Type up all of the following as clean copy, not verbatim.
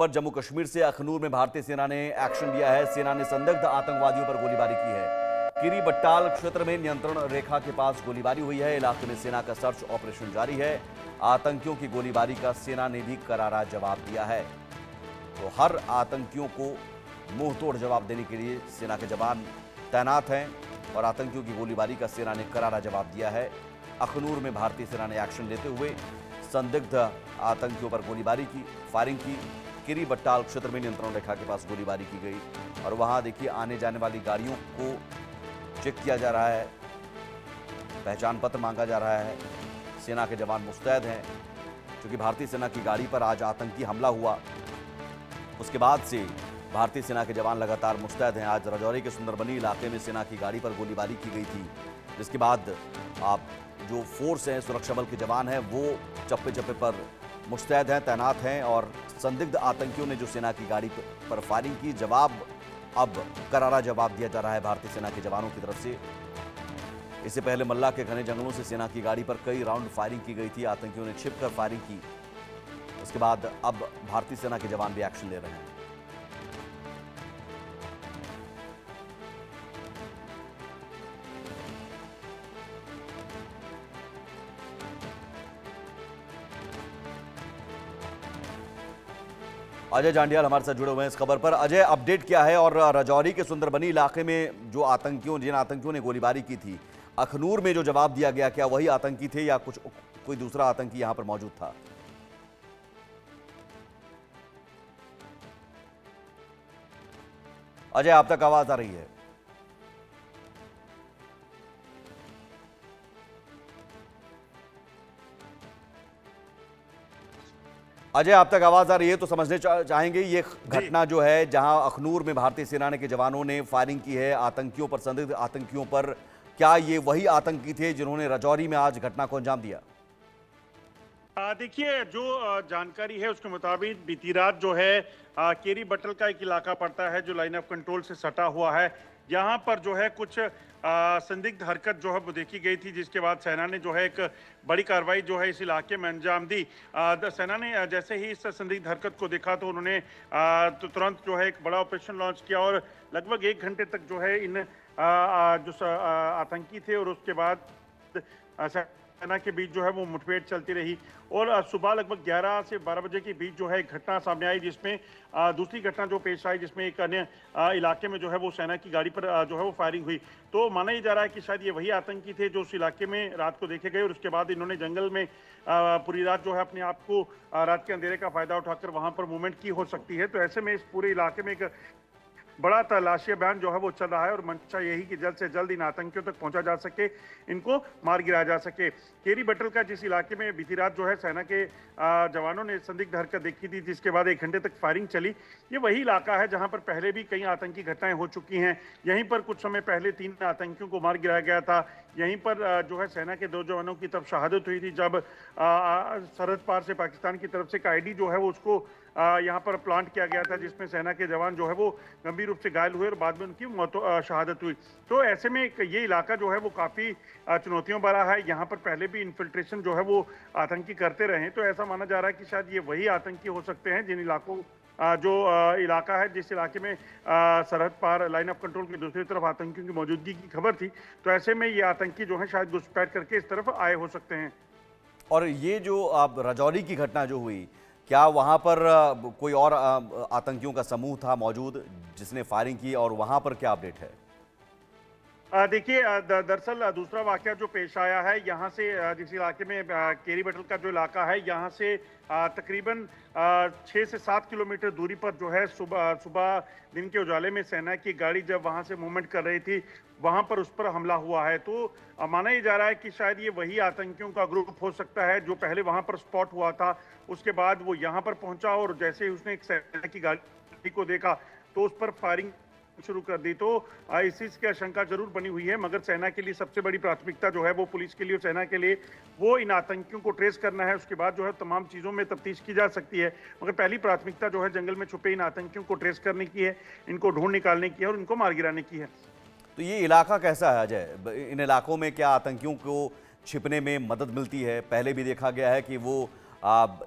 पर जम्मू कश्मीर से अखनूर में भारतीय सेना ने एक्शन लिया है। सेना ने संदिग्ध आतंकवादियों पर गोलीबारी की है। किरी बट्टाल क्षेत्र में नियंत्रण रेखा के पास गोलीबारी हुई है। इलाके में सेना का सर्च ऑपरेशन जारी है। आतंकियों की गोलीबारी का सेना ने भी करारा जवाब दिया है। तो हर आतंकियों को मुंह तोड़ जवाब देने के लिए सेना के जवान तैनात हैं और आतंकियों की गोलीबारी का सेना ने करारा जवाब दिया है। अखनूर में भारतीय सेना ने एक्शन लेते हुए संदिग्ध आतंकियों पर गोलीबारी की, फायरिंग की। किरी बट्टाल क्षेत्र में नियंत्रण रेखा के पास गोलीबारी की गई और वहां देखिए आने जाने वाली गाड़ियों को चेक किया जा रहा है, पहचान पत्र मांगा जा रहा है। सेना के जवान मुस्तैद हैं क्योंकि भारतीय सेना की गाड़ी पर आज आतंकी हमला हुआ, उसके बाद से भारतीय सेना के जवान लगातार मुस्तैद हैं। आज राजौरी के सुंदरबनी इलाके में सेना की गाड़ी पर गोलीबारी की गई थी, जिसके बाद आप जो फोर्स हैं, सुरक्षा बल के जवान हैं, वो चप्पे चप्पे पर मुस्तैद हैं, तैनात हैं और संदिग्ध आतंकियों ने जो सेना की गाड़ी पर फायरिंग की, अब करारा जवाब दिया जा रहा है भारतीय सेना के जवानों की तरफ से। इससे पहले मल्ला के घने जंगलों से सेना की गाड़ी पर कई राउंड फायरिंग की गई थी, आतंकियों ने छिपकर फायरिंग की। उसके बाद अब भारतीय सेना के जवान भी एक्शन ले रहे हैं। अजय जांडियाल हमारे साथ जुड़े हुए हैं इस खबर पर। अजय, अपडेट क्या है और राजौरी के सुंदरबनी इलाके में जो जिन आतंकियों ने गोलीबारी की थी, अखनूर में जो जवाब दिया गया, क्या वही आतंकी थे या कोई दूसरा आतंकी यहां पर मौजूद था? अजय, आप तक आवाज आ रही है? अजय, आप तक आवाज आ रही है तो समझने चाहेंगे ये घटना जो है जहां अखनूर में भारतीय सेना के जवानों ने फायरिंग की है आतंकियों पर, संदिग्ध आतंकियों पर, क्या ये वही आतंकी थे जिन्होंने राजौरी में आज घटना को अंजाम दिया? देखिए, जो जानकारी है उसके मुताबिक बीती रात जो है केरी बटल का एक इलाका पड़ता है जो लाइन ऑफ कंट्रोल से सटा हुआ है। यहाँ पर जो है कुछ संदिग्ध हरकत जो है वो देखी गई थी, जिसके बाद सेना ने जो है एक बड़ी कार्रवाई जो है इस इलाके में अंजाम दी। सेना ने जैसे ही इस संदिग्ध हरकत को देखा तो उन्होंने तो तुरंत जो है एक बड़ा ऑपरेशन लॉन्च किया और लगभग 1 घंटे तक जो है इन जो आतंकी थे और उसके बाद सेना के बीच जो है वो मुठभेड़ चलती रही और सुबह लगभग 11 से 12 बजे के बीच जो है एक घटना सामने आई, जिसमें दूसरी घटना जो पेश आई, जिसमें एक अन्य इलाके में जो है वो सेना की गाड़ी पर जो है वो फायरिंग हुई। तो माना ही जा रहा है कि शायद ये वही आतंकी थे जो उस इलाके में रात को देखे गए और उसके बाद इन्होंने जंगल में पूरी रात जो है अपने आप को रात के अंधेरे का फायदा उठाकर वहां पर मूवमेंट की हो सकती है। तो ऐसे में इस पूरे इलाके में एक बड़ा तलाशी अभियान जो है वो चल रहा है और मंशा यही कि जल्द से जल्द इन आतंकियों तक पहुंचा जा सके, इनको मार गिराया जा सके। केरी बटल का जिस इलाके में बीती रात जो है सेना के जवानों ने संदिग्ध हरकत देखी थी, जिसके बाद 1 घंटे तक फायरिंग चली, ये वही इलाका है जहां पर पहले भी कई आतंकी घटनाएं हो चुकी हैं। यहीं पर कुछ समय पहले 3 आतंकियों को मार गिराया गया था। यहीं पर जो है सेना के 2 जवानों की तब शहादत हुई थी जब सरहद पार से पाकिस्तान की तरफ से एक आईडी जो है वो उसको यहाँ पर प्लांट किया गया था, जिसमें सेना के जवान जो है वो गंभीर रूप से घायल हुए और बाद में उनकी शहादत हुई। तो ऐसे में ये इलाका जो है वो काफी चुनौतियों भरा है। यहाँ पर पहले भी इन्फिल्ट्रेशन जो है वो आतंकी करते रहे, तो ऐसा माना जा रहा है कि शायद ये वही आतंकी हो सकते हैं जिन इलाकों जो इलाका है जिस इलाके में सरहद पार लाइन ऑफ कंट्रोल की दूसरी तरफ आतंकियों की मौजूदगी की खबर थी। तो ऐसे में ये आतंकी जो है शायद घुसपैठ करके इस तरफ आए हो सकते हैं। और ये जो आप राजौरी की घटना जो हुई, क्या वहां पर कोई और आतंकियों का समूह था मौजूद जिसने फायरिंग की और वहां पर क्या अपडेट है? देखिए, दरअसल दूसरा वाकया जो पेश आया है यहाँ से जिस इलाके में केरी बटल का जो इलाका है यहाँ से तकरीबन 6 से 7 किलोमीटर दूरी पर जो है सुबह दिन के उजाले में सेना की गाड़ी जब वहां से मूवमेंट कर रही थी, वहां पर उस पर हमला हुआ है। तो माना ही जा रहा है कि शायद ये वही आतंकियों का ग्रुप हो सकता है जो पहले वहां पर स्पॉट हुआ था। उसके बाद वो यहाँ पर पहुंचा और जैसे ही उसने एक सेना की गाड़ी को देखा तो उस पर फायरिंग शुरू कर दी। तो इस चीज की आशंका जरूर बनी हुई है, मगर सेना के लिए सबसे बड़ी प्राथमिकता जो है वो पुलिस के लिए और सेना के लिए वो इन आतंकियों को ट्रेस करना है। उसके बाद जो है तमाम चीजों में तफ्तीश की जा सकती है, मगर पहली प्राथमिकता जो है जंगल में छुपे इन आतंकियों को ट्रेस करने की है, इनको ढूंढ निकालने की है और इनको मार गिराने की है। तो ये इलाका कैसा है अजय? इन इलाकों में क्या आतंकियों को छिपने में मदद मिलती है? पहले भी देखा गया है कि वो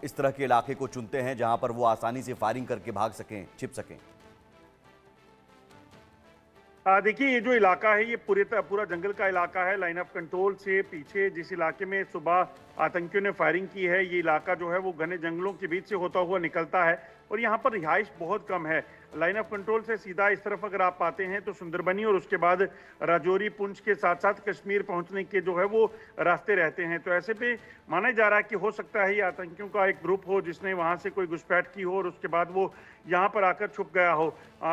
इस तरह के इलाके को चुनते हैं जहां पर वो आसानी से फायरिंग करके भाग सकें, छिप सकें? देखिए, ये जो इलाका है ये पूरा जंगल का इलाका है। लाइन ऑफ कंट्रोल से पीछे जिस इलाके में सुबह आतंकियों ने फायरिंग की है, ये इलाका जो है वो घने जंगलों के बीच से होता हुआ निकलता है और यहाँ पर रिहाइश बहुत कम है। लाइन ऑफ कंट्रोल से सीधा इस तरफ अगर आप आते हैं तो सुंदरबनी और उसके बाद राजौरी, पुंछ के साथ साथ कश्मीर पहुंचने के जो है वो रास्ते रहते हैं। तो ऐसे पे माना जा रहा है कि हो सकता है ये आतंकियों का एक ग्रुप हो जिसने वहां से कोई घुसपैठ की हो और उसके बाद वो यहाँ पर आकर छुप गया हो।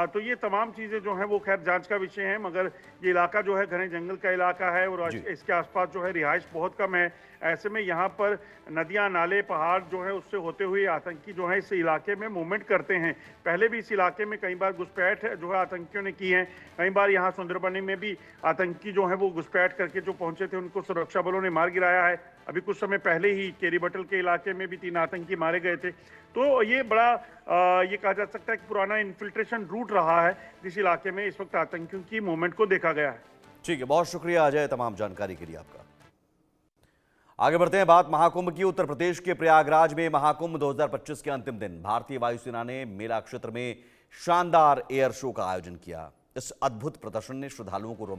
तो ये तमाम चीजें जो है वो खैर जांच का विषय है, मगर ये इलाका जो है घने जंगल का इलाका है और इसके आसपास जो है रिहाइश बहुत कम है। ऐसे में यहाँ पर नदियां, नाले, पहाड़ जो है उससे होते हुए आतंकी जो है इस इलाके में मूवमेंट करते हैं। पहले भी इस इलाके में कई बार घुसपैठ जो है आतंकियों ने की है। कई बार यहाँ सुंदरबनी में भी आतंकी जो है वो घुसपैठ करके जो पहुंचे थे उनको सुरक्षा बलों ने मार गिराया है। अभी कुछ समय पहले ही केरी बटल के इलाके में भी 3 आतंकी मारे गए थे। तो ये बड़ा ये कहा जा सकता है कि पुराना इन्फिल्ट्रेशन रूट रहा है जिस इलाके में इस वक्त आतंकियों की मूवमेंट को देखा गया है। ठीक है, बहुत शुक्रिया अजय तमाम जानकारी के लिए आपका। आगे बढ़ते हैं बात महाकुंभ की। उत्तर प्रदेश के प्रयागराज में महाकुंभ 2025 के अंतिम दिन भारतीय वायुसेना ने मेला क्षेत्र में शानदार एयर शो का आयोजन किया। इस अद्भुत प्रदर्शन ने श्रद्धालुओं को